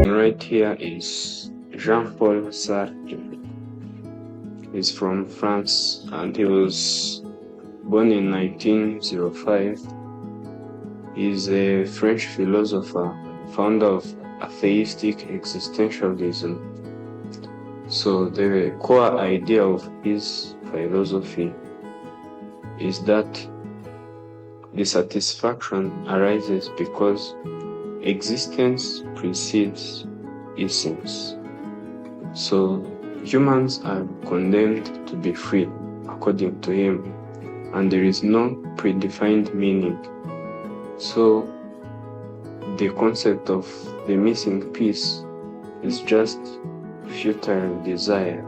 right here is Jean-Paul Sartre. He's from France and he was born in 1905. He's a French philosopher, founder of atheistic existentialism. So the core idea of his philosophy is that dissatisfaction arises because existence precedes essence. So humans are condemned to be free, according to him, and there is no predefined meaning. So the concept of the missing piece is just futile desire.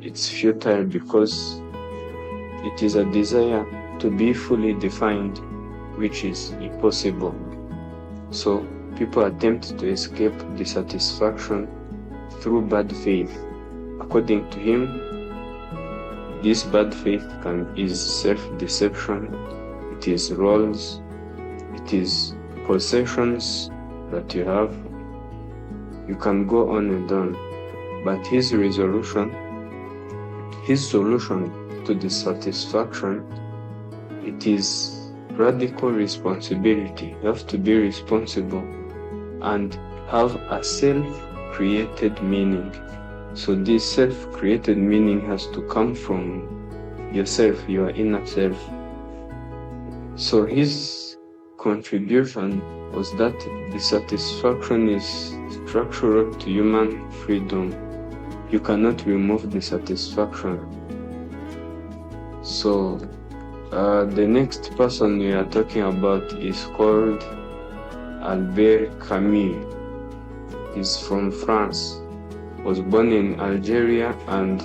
It's futile because it is a desire to be fully defined, which is impossible. So people attempt to escape dissatisfaction through bad faith. According to him, this bad faith is self-deception, it is roles, it is possessions that you have. You can go on and on. But his solution to dissatisfaction, it is radical responsibility. You have to be responsible and have a self-created meaning. So this self-created meaning has to come from yourself, your inner self. So his contribution was that dissatisfaction is structural to human freedom. You cannot remove dissatisfaction. So the next person we are talking about is called Albert Camus. He's from France, was born in Algeria, and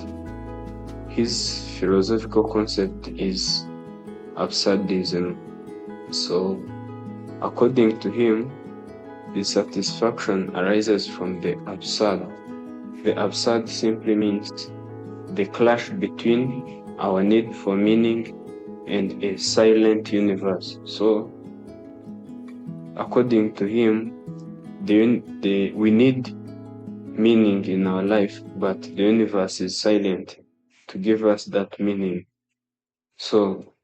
his philosophical concept is absurdism. So according to him, dissatisfaction arises from the absurd. The absurd simply means the clash between our need for meaning and a silent universe. So according to him, we need meaning in our life, but the universe is silent to give us that meaning. So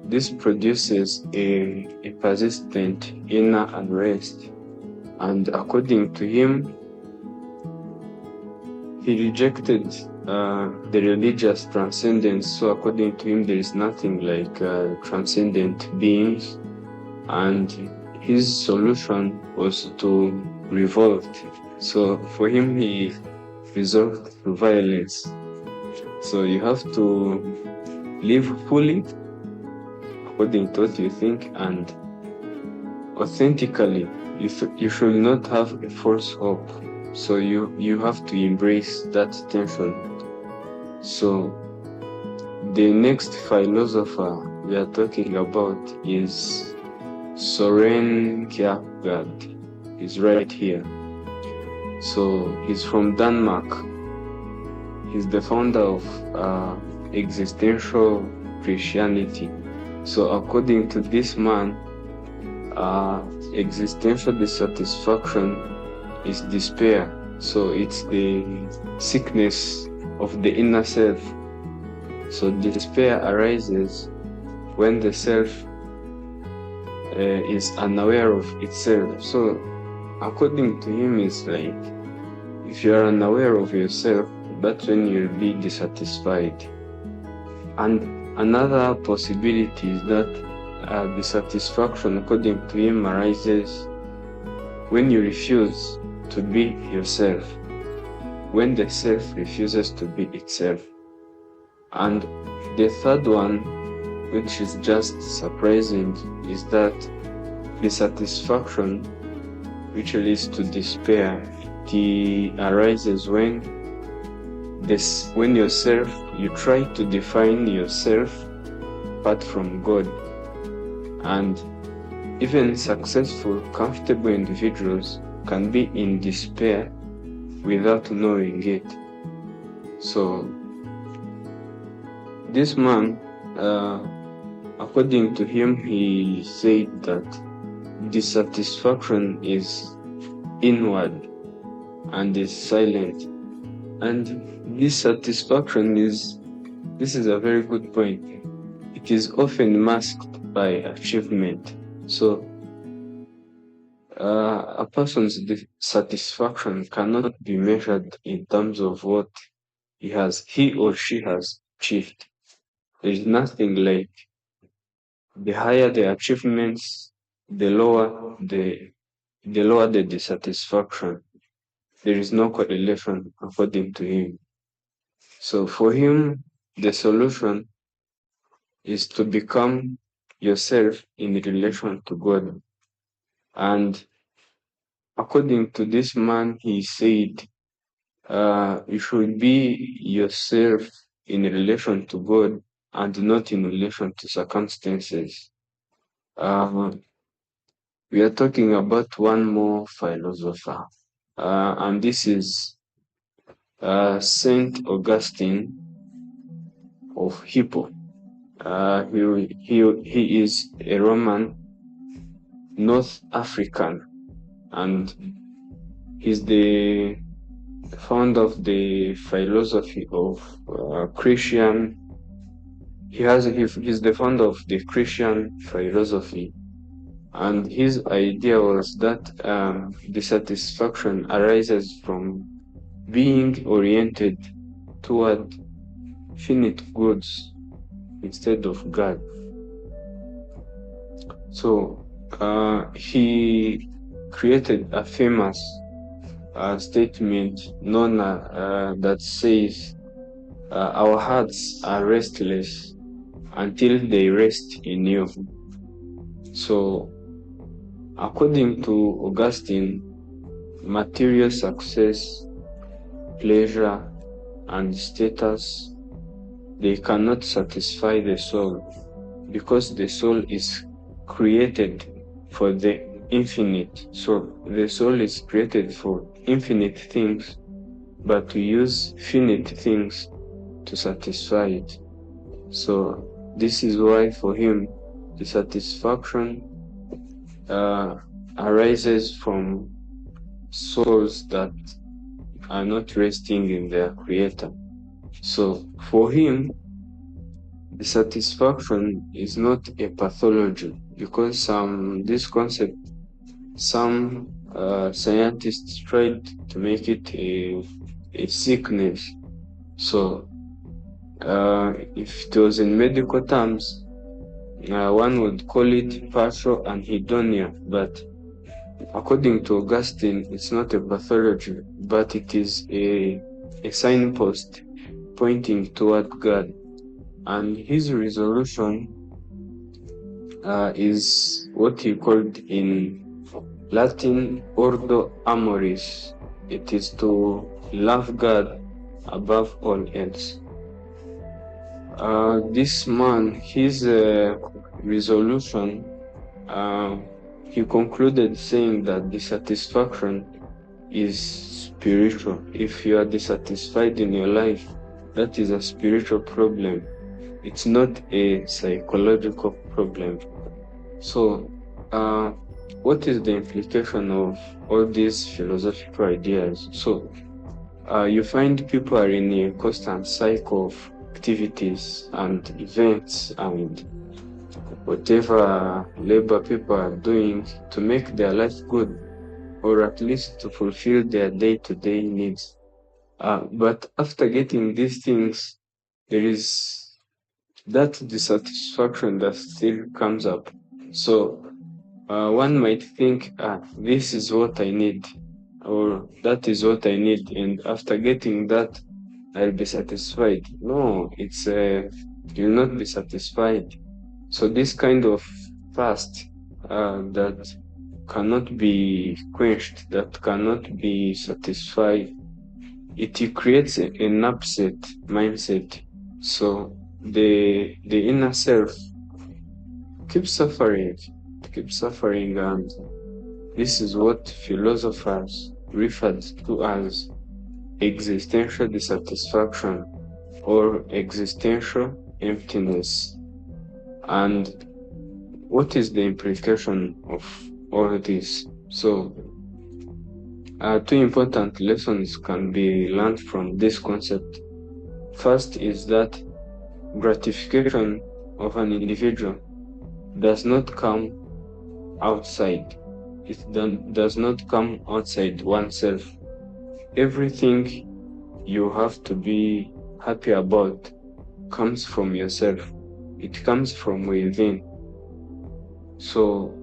this produces a persistent inner unrest, and according to him, he rejected the religious transcendence. So according to him, there is nothing like transcendent beings, and his solution was to revolt. So for him, he resorted to violence. So you have to live fully according to what you think, and authentically. You should not have a false hope. So you have to embrace that tension. So the next philosopher we are talking about is Søren Kierkegaard. He's right here. So he's from Denmark. He's the founder of existential Christianity. So according to this man, existential dissatisfaction is despair. So it's the sickness of the inner self. So despair arises when the self is unaware of itself. So according to him, it's like if you are unaware of yourself, that's when you'll be dissatisfied. And another possibility is that dissatisfaction, according to him, arises when you refuse to be yourself, when the self refuses to be itself. And the third one, which is just surprising, is that dissatisfaction, which leads to despair, arises when you try to define yourself apart from God. And even successful, comfortable individuals can be in despair without knowing it. So this man, according to him, he said that dissatisfaction is inward and is silent. And this satisfaction this is a very good point. It is often masked by achievement. So a person's satisfaction cannot be measured in terms of what he or she has achieved. There is nothing like the higher the achievements, the lower the dissatisfaction. There is no correlation according to him. So for him, the solution is to become yourself in relation to God. And according to this man, he said, you should be yourself in relation to God and not in relation to circumstances. We are talking about one more philosopher, and this is Saint Augustine of Hippo. He is a Roman North African, and he's the founder of the philosophy of Christian. He's the founder of the Christian philosophy, and his idea was that the satisfaction arises from being oriented toward finite goods instead of God. So he created a famous statement known that says, our hearts are restless until they rest in you. So according to Augustine, material success, pleasure, and status, they cannot satisfy the soul, because the soul is created for the infinite. So the soul is created for infinite things, but we use finite things to satisfy it. So this is why for him the satisfaction arises from souls that are not resting in their creator. So for him, the satisfaction is not a pathology, because this concept, some scientists tried to make it a sickness. So if it was in medical terms, one would call it partial anhedonia, but according to Augustine, it's not a pathology, but it is a signpost pointing toward God. And his resolution is what he called in Latin ordo amoris. It is to love God above all else. This man, his resolution, he concluded saying that dissatisfaction is spiritual. If you are dissatisfied in your life, that is a spiritual problem. It's not a psychological problem. So, what is the implication of all these philosophical ideas? So, you find people are in a constant cycle of activities and events and whatever labor people are doing to make their life good, or at least to fulfill their day-to-day needs. But after getting these things, there is that dissatisfaction that still comes up. So one might think, this is what I need, or that is what I need, and after getting that, I'll be satisfied. No, you'll not be satisfied. So this kind of thirst that cannot be quenched, that cannot be satisfied, it creates an upset mindset. So the inner self keeps suffering, and this is what philosophers referred to as existential dissatisfaction or existential emptiness. And what is the implication of all this? So Two important lessons can be learned from this concept. First is that gratification of an individual does not come outside. It does not come outside oneself. Everything you have to be happy about comes from yourself. It comes from within. So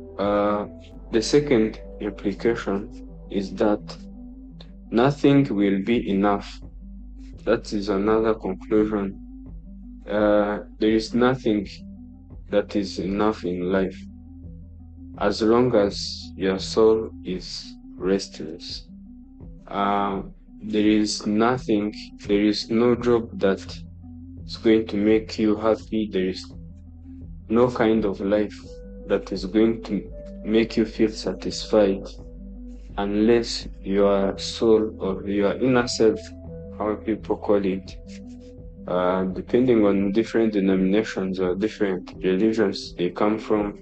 the second implication is that nothing will be enough. That is another conclusion. There is nothing that is enough in life as long as your soul is restless. There is nothing, there is no job that is going to make you happy. There is no kind of life that is going to make you feel satisfied unless your soul or your inner self, how people call it, depending on different denominations or different religions they come from,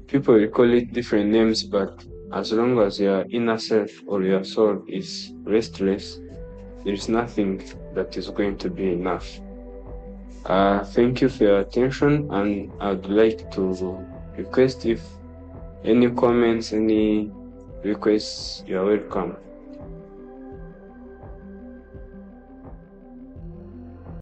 people will call it different names, but as long as your inner self or your soul is restless, there is nothing that is going to be enough. Thank you for your attention, and I'd like to request if any comments, any requests, you're welcome.